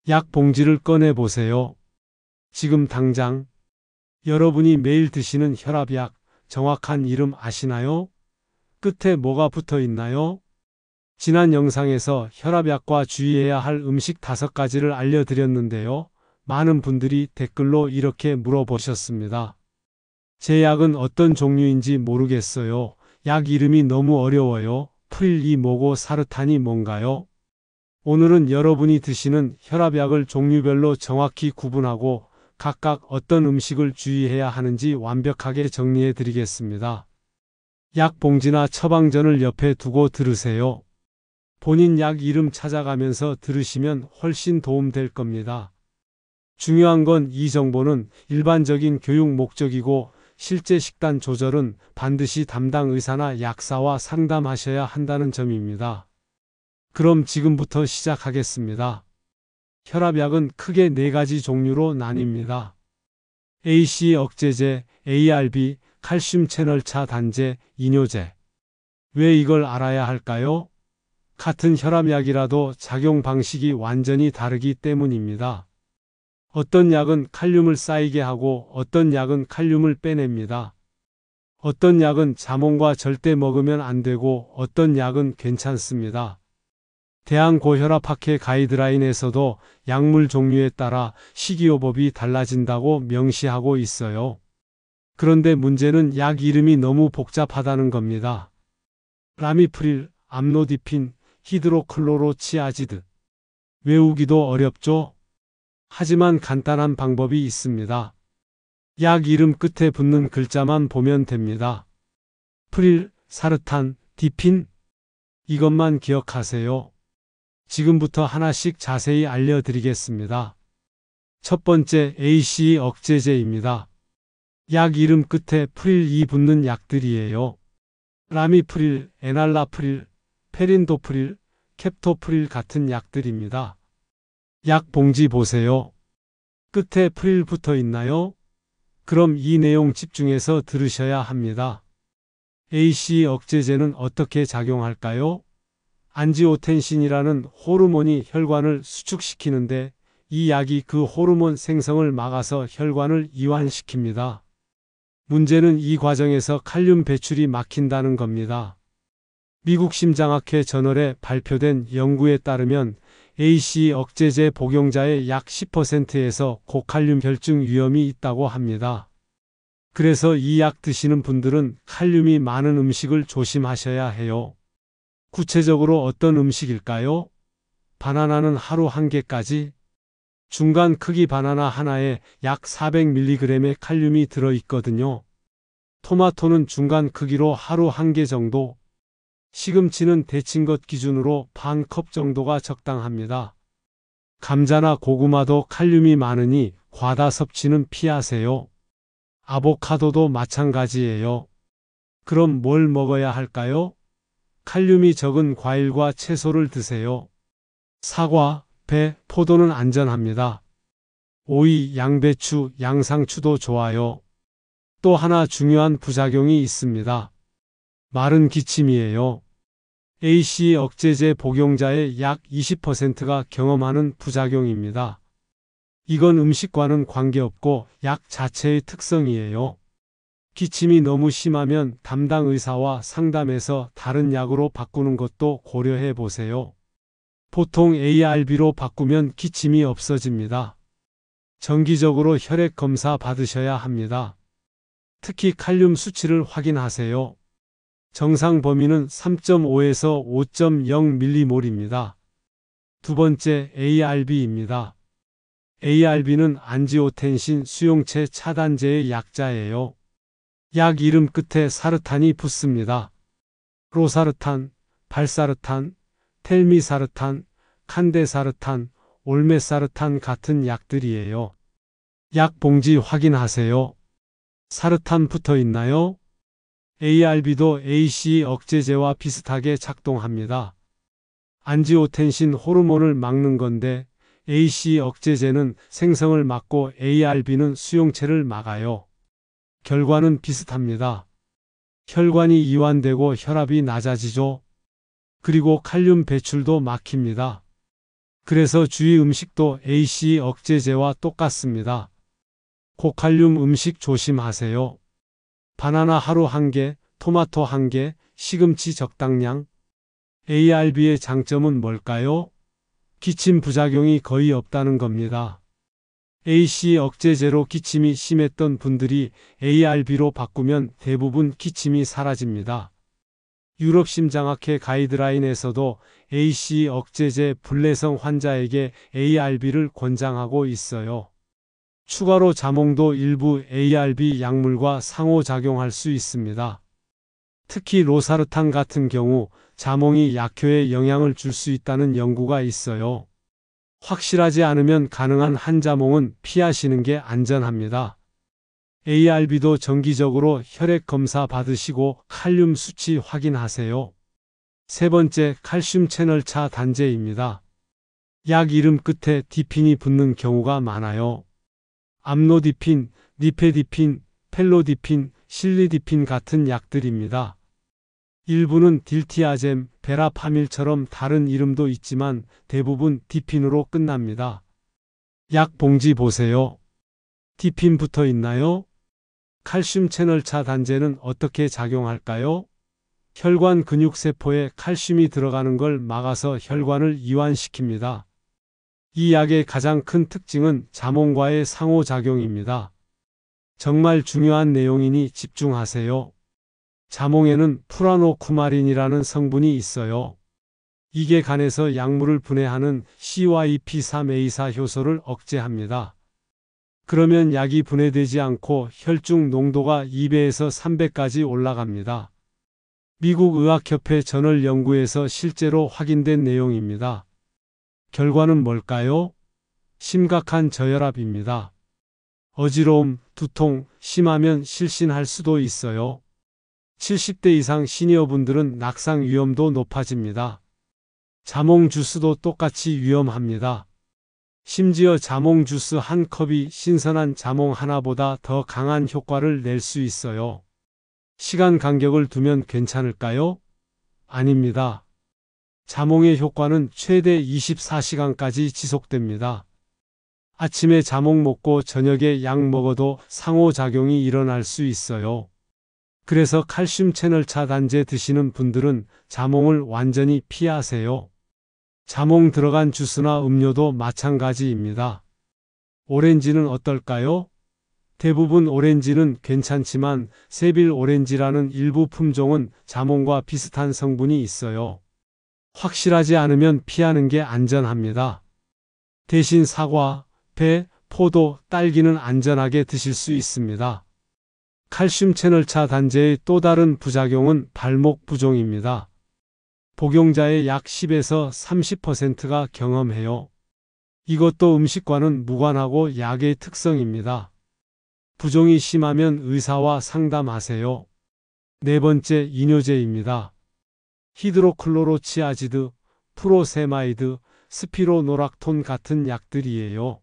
약 봉지를 꺼내 보세요. 지금 당장. 여러분이 매일 드시는 혈압약 정확한 이름 아시나요? 끝에 뭐가 붙어 있나요? 지난 영상에서 혈압약과 주의해야 할 음식 5가지를 알려드렸는데요. 많은 분들이 댓글로 이렇게 물어보셨습니다. 제 약은 어떤 종류인지 모르겠어요. 약 이름이 너무 어려워요. 프릴이 뭐고 사르탄이 뭔가요? 오늘은 여러분이 드시는 혈압약을 종류별로 정확히 구분하고 각각 어떤 음식을 주의해야 하는지 완벽하게 정리해 드리겠습니다. 약 봉지나 처방전을 옆에 두고 들으세요. 본인 약 이름 찾아가면서 들으시면 훨씬 도움될 겁니다. 중요한 건 이 정보는 일반적인 교육 목적이고 실제 식단 조절은 반드시 담당 의사나 약사와 상담하셔야 한다는 점입니다. 그럼 지금부터 시작하겠습니다. 혈압약은 크게 4가지 종류로 나뉩니다. AC 억제제, ARB, 칼슘 채널 차단제, 이뇨제. 왜 이걸 알아야 할까요? 같은 혈압약이라도 작용 방식이 완전히 다르기 때문입니다. 어떤 약은 칼륨을 쌓이게 하고 어떤 약은 칼륨을 빼냅니다. 어떤 약은 자몽과 절대 먹으면 안 되고 어떤 약은 괜찮습니다. 대한고혈압학회 가이드라인에서도 약물 종류에 따라 식이요법이 달라진다고 명시하고 있어요. 그런데 문제는 약 이름이 너무 복잡하다는 겁니다. 라미프릴, 암로디핀, 히드로클로로치아지드. 외우기도 어렵죠? 하지만 간단한 방법이 있습니다. 약 이름 끝에 붙는 글자만 보면 됩니다. 프릴, 사르탄, 디핀. 이것만 기억하세요. 지금부터 하나씩 자세히 알려드리겠습니다. 첫 번째 AC 억제제입니다. 약 이름 끝에 프릴이 붙는 약들이에요. 라미프릴, 에날라프릴, 페린도프릴, 캡토프릴 같은 약들입니다. 약 봉지 보세요. 끝에 프릴 붙어 있나요? 그럼 이 내용 집중해서 들으셔야 합니다. AC 억제제는 어떻게 작용할까요? 안지오텐신이라는 호르몬이 혈관을 수축시키는데 이 약이 그 호르몬 생성을 막아서 혈관을 이완시킵니다. 문제는 이 과정에서 칼륨 배출이 막힌다는 겁니다. 미국 심장학회 저널에 발표된 연구에 따르면 AC 억제제 복용자의 약 10%에서 고칼륨 혈증 위험이 있다고 합니다. 그래서 이 약 드시는 분들은 칼륨이 많은 음식을 조심하셔야 해요. 구체적으로 어떤 음식일까요? 바나나는 하루 1개까지? 중간 크기 바나나 하나에 약 400mg의 칼륨이 들어있거든요. 토마토는 중간 크기로 하루 1개 정도. 시금치는 데친 것 기준으로 반 컵 정도가 적당합니다. 감자나 고구마도 칼륨이 많으니 과다 섭취는 피하세요. 아보카도도 마찬가지예요. 그럼 뭘 먹어야 할까요? 칼륨이 적은 과일과 채소를 드세요. 사과, 배, 포도는 안전합니다. 오이, 양배추, 양상추도 좋아요. 또 하나 중요한 부작용이 있습니다. 마른 기침이에요. AC 억제제 복용자의 약 20%가 경험하는 부작용입니다. 이건 음식과는 관계없고 약 자체의 특성이에요. 기침이 너무 심하면 담당 의사와 상담해서 다른 약으로 바꾸는 것도 고려해 보세요. 보통 ARB로 바꾸면 기침이 없어집니다. 정기적으로 혈액 검사 받으셔야 합니다. 특히 칼륨 수치를 확인하세요. 정상 범위는 3.5에서 5.0mm입니다. 두 번째 ARB입니다. ARB는 안지오텐신 수용체 차단제의 약자예요. 약 이름 끝에 사르탄이 붙습니다. 로사르탄, 발사르탄, 텔미사르탄, 칸데사르탄, 올메사르탄 같은 약들이에요. 약 봉지 확인하세요. 사르탄 붙어 있나요? ARB도 AC 억제제와 비슷하게 작동합니다. 안지오텐신 호르몬을 막는 건데 AC 억제제는 생성을 막고 ARB는 수용체를 막아요. 결과는 비슷합니다. 혈관이 이완되고 혈압이 낮아지죠. 그리고 칼륨 배출도 막힙니다. 그래서 주의 음식도 AC 억제제와 똑같습니다. 고칼륨 음식 조심하세요. 바나나 하루 1개, 토마토 1개, 시금치 적당량. ARB의 장점은 뭘까요? 기침 부작용이 거의 없다는 겁니다. AC 억제제로 기침이 심했던 분들이 ARB로 바꾸면 대부분 기침이 사라집니다. 유럽 심장학회 가이드라인에서도 AC 억제제 불내성 환자에게 ARB를 권장하고 있어요. 추가로 자몽도 일부 ARB 약물과 상호작용할 수 있습니다. 특히 로사르탄 같은 경우 자몽이 약효에 영향을 줄 수 있다는 연구가 있어요. 확실하지 않으면 가능한 한자몽은 피하시는 게 안전합니다. ARB도 정기적으로 혈액 검사 받으시고 칼륨 수치 확인하세요. 세 번째, 칼슘 채널차 단제입니다. 약 이름 끝에 디핀이 붙는 경우가 많아요. 암로디핀, 니페디핀, 펠로디핀, 실리디핀 같은 약들입니다. 일부는 딜티아젬, 베라파밀처럼 다른 이름도 있지만 대부분 디핀으로 끝납니다. 약 봉지 보세요. 디핀 붙어 있나요? 칼슘 채널차 단제는 어떻게 작용할까요? 혈관 근육세포에 칼슘이 들어가는 걸 막아서 혈관을 이완시킵니다. 이 약의 가장 큰 특징은 자몽과의 상호작용입니다. 정말 중요한 내용이니 집중하세요. 자몽에는 프라노쿠마린이라는 성분이 있어요. 이게 간에서 약물을 분해하는 CYP3A4 효소를 억제합니다. 그러면 약이 분해되지 않고 혈중 농도가 2배에서 3배까지 올라갑니다. 미국 의학협회 저널 연구에서 실제로 확인된 내용입니다. 결과는 뭘까요? 심각한 저혈압입니다. 어지러움, 두통, 심하면 실신할 수도 있어요. 70대 이상 시니어분들은 낙상 위험도 높아집니다. 자몽 주스도 똑같이 위험합니다. 심지어 자몽 주스 한 컵이 신선한 자몽 하나보다 더 강한 효과를 낼 수 있어요. 시간 간격을 두면 괜찮을까요? 아닙니다. 자몽의 효과는 최대 24시간까지 지속됩니다. 아침에 자몽 먹고 저녁에 약 먹어도 상호작용이 일어날 수 있어요. 그래서 칼슘 채널차 단제 드시는 분들은 자몽을 완전히 피하세요. 자몽 들어간 주스나 음료도 마찬가지입니다. 오렌지는 어떨까요? 대부분 오렌지는 괜찮지만 세빌 오렌지라는 일부 품종은 자몽과 비슷한 성분이 있어요. 확실하지 않으면 피하는 게 안전합니다. 대신 사과, 배, 포도, 딸기는 안전하게 드실 수 있습니다. 칼슘 채널차 단제의 또 다른 부작용은 발목 부종입니다. 복용자의 약 10에서 30%가 경험해요. 이것도 음식과는 무관하고 약의 특성입니다. 부종이 심하면 의사와 상담하세요. 네 번째, 이뇨제입니다. 히드로클로로치아지드, 프로세마이드, 스피로노락톤 같은 약들이에요.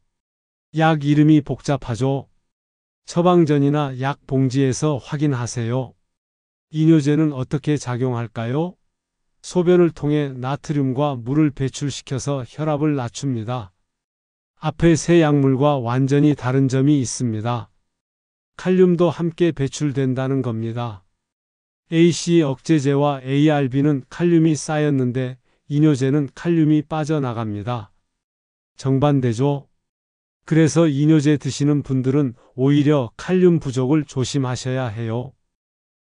약 이름이 복잡하죠? 처방전이나 약 봉지에서 확인하세요. 이뇨제는 어떻게 작용할까요? 소변을 통해 나트륨과 물을 배출시켜서 혈압을 낮춥니다. 앞의 세 약물과 완전히 다른 점이 있습니다. 칼륨도 함께 배출된다는 겁니다. AC 억제제와 ARB는 칼륨이 쌓였는데 이뇨제는 칼륨이 빠져나갑니다. 정반대죠? 그래서 이뇨제 드시는 분들은 오히려 칼륨 부족을 조심하셔야 해요.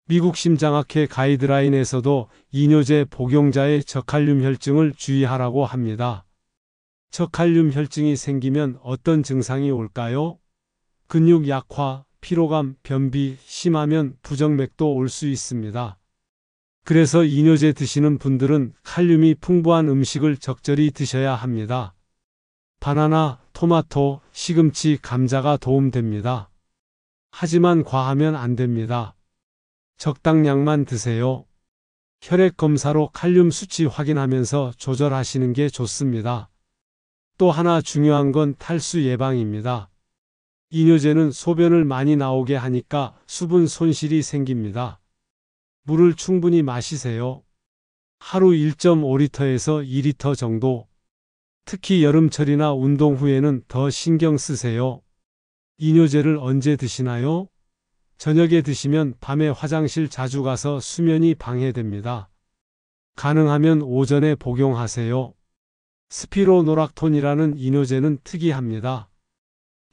미국 심장학회 가이드라인에서도 이뇨제 복용자의 저칼륨 혈증을 주의하라고 합니다. 저칼륨 혈증이 생기면 어떤 증상이 올까요? 근육 약화, 피로감, 변비, 심하면 부정맥도 올 수 있습니다. 그래서 이뇨제 드시는 분들은 칼륨이 풍부한 음식을 적절히 드셔야 합니다. 바나나, 토마토, 시금치, 감자가 도움됩니다. 하지만 과하면 안 됩니다. 적당량만 드세요. 혈액 검사로 칼륨 수치 확인하면서 조절하시는 게 좋습니다. 또 하나 중요한 건 탈수 예방입니다. 이뇨제는 소변을 많이 나오게 하니까 수분 손실이 생깁니다. 물을 충분히 마시세요. 하루 1.5리터에서 2리터 정도. 특히 여름철이나 운동 후에는 더 신경 쓰세요. 이뇨제를 언제 드시나요? 저녁에 드시면 밤에 화장실 자주 가서 수면이 방해됩니다. 가능하면 오전에 복용하세요. 스피로노락톤이라는 이뇨제는 특이합니다.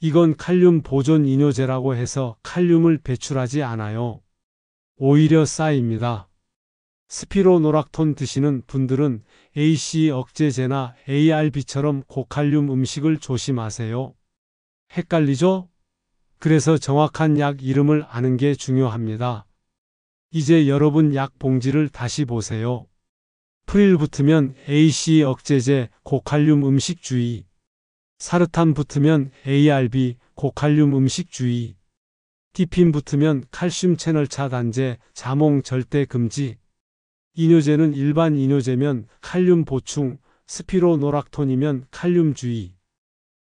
이건 칼륨 보존 이뇨제라고 해서 칼륨을 배출하지 않아요. 오히려 쌓입니다. 스피로노락톤 드시는 분들은 ACE 억제제나 ARB처럼 고칼륨 음식을 조심하세요. 헷갈리죠? 그래서 정확한 약 이름을 아는 게 중요합니다. 이제 여러분 약 봉지를 다시 보세요. 프릴 붙으면 ACE 억제제 고칼륨 음식 주의. 사르탄 붙으면 ARB 고칼륨 음식 주의. 디핀 붙으면 칼슘 채널 차단제 자몽 절대 금지. 이뇨제는 일반 이뇨제면 칼륨 보충, 스피로노락톤이면 칼륨 주의.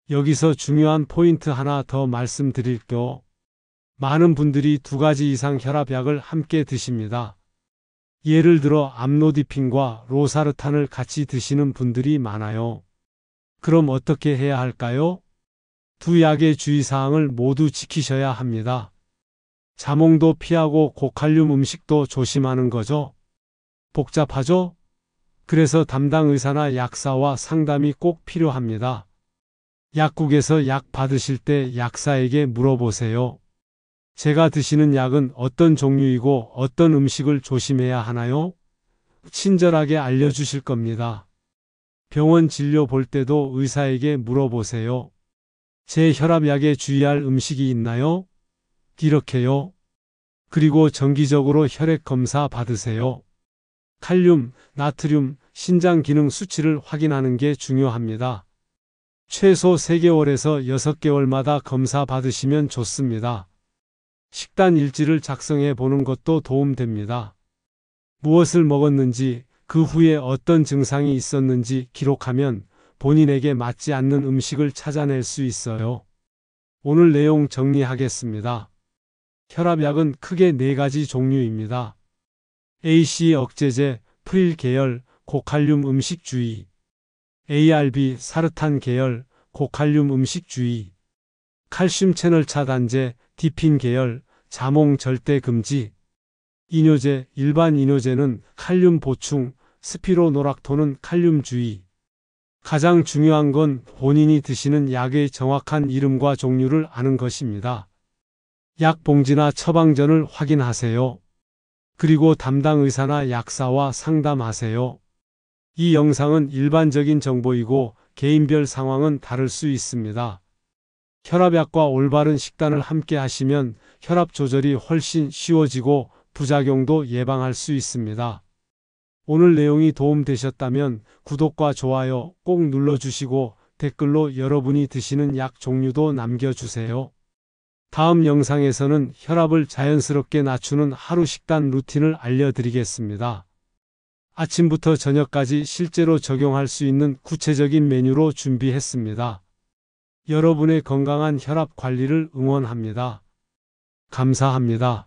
여기서 중요한 포인트 하나 더 말씀드릴게요. 많은 분들이 2가지 이상 혈압약을 함께 드십니다. 예를 들어 암로디핀과 로사르탄을 같이 드시는 분들이 많아요. 그럼 어떻게 해야 할까요? 2약의 주의사항을 모두 지키셔야 합니다. 자몽도 피하고 고칼륨 음식도 조심하는 거죠. 복잡하죠? 그래서 담당 의사나 약사와 상담이 꼭 필요합니다. 약국에서 약 받으실 때 약사에게 물어보세요. 제가 드시는 약은 어떤 종류이고 어떤 음식을 조심해야 하나요? 친절하게 알려주실 겁니다. 병원 진료 볼 때도 의사에게 물어보세요. 제 혈압약에 주의할 음식이 있나요? 이렇게요. 그리고 정기적으로 혈액 검사 받으세요. 칼륨, 나트륨, 신장 기능 수치를 확인하는 게 중요합니다. 최소 3개월에서 6개월마다 검사 받으시면 좋습니다. 식단 일지를 작성해 보는 것도 도움됩니다. 무엇을 먹었는지, 그 후에 어떤 증상이 있었는지 기록하면 본인에게 맞지 않는 음식을 찾아낼 수 있어요. 오늘 내용 정리하겠습니다. 혈압약은 크게 4가지 종류입니다. ACE 억제제, 프릴 계열, 고칼륨 음식 주의. ARB, 사르탄 계열, 고칼륨 음식 주의. 칼슘 채널 차단제, 디핀 계열, 자몽 절대 금지. 이뇨제, 일반 이뇨제는 칼륨 보충, 스피로노락톤은 칼륨 주의. 가장 중요한 건 본인이 드시는 약의 정확한 이름과 종류를 아는 것입니다. 약 봉지나 처방전을 확인하세요. 그리고 담당 의사나 약사와 상담하세요. 이 영상은 일반적인 정보이고 개인별 상황은 다를 수 있습니다. 혈압약과 올바른 식단을 함께 하시면 혈압 조절이 훨씬 쉬워지고 부작용도 예방할 수 있습니다. 오늘 내용이 도움되셨다면 구독과 좋아요 꼭 눌러주시고 댓글로 여러분이 드시는 약 종류도 남겨주세요. 다음 영상에서는 혈압을 자연스럽게 낮추는 하루 식단 루틴을 알려드리겠습니다. 아침부터 저녁까지 실제로 적용할 수 있는 구체적인 메뉴로 준비했습니다. 여러분의 건강한 혈압 관리를 응원합니다. 감사합니다.